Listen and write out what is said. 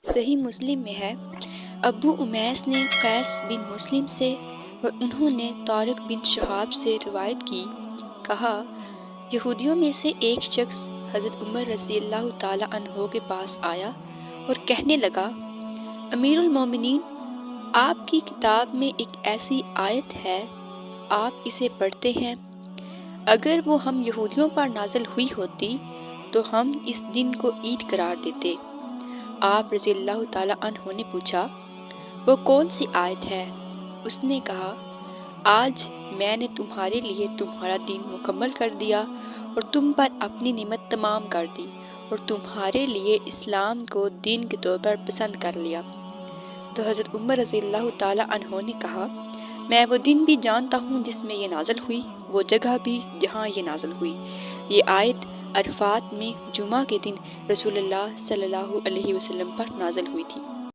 صحیح مسلم میں ہے، ابو امیس نے قیس بن مسلم سے اور انہوں نے طارق بن شہاب سے روایت کی، کہا یہودیوں میں سے ایک شخص حضرت عمر رضی اللہ تعالی عنہ کے پاس آیا اور کہنے لگا، امیر المومنین، آپ کی کتاب میں ایک ایسی آیت ہے، آپ اسے پڑھتے ہیں، اگر وہ ہم یہودیوں پر نازل ہوئی ہوتی تو ہم اس دن کو عید قرار دیتے۔ آپ رضی اللہ تعالی عنہ نے پوچھا، وہ کون سی آیت ہے؟ اس نے کہا، آج میں نے تمہارے لیے تمہارا دین مکمل کر دیا اور تم پر اپنی نعمت تمام کر دی اور تمہارے لیے اسلام کو دین کے طور پر پسند کر لیا۔ تو حضرت عمر رضی اللہ تعالی عنہ نے کہا، میں وہ دن بھی جانتا ہوں جس میں یہ نازل ہوئی، وہ جگہ بھی جہاں یہ نازل ہوئی۔ یہ آیت عرفات میں جمعہ کے دن رسول اللہ صلی اللہ علیہ وسلم پر نازل ہوئی تھی۔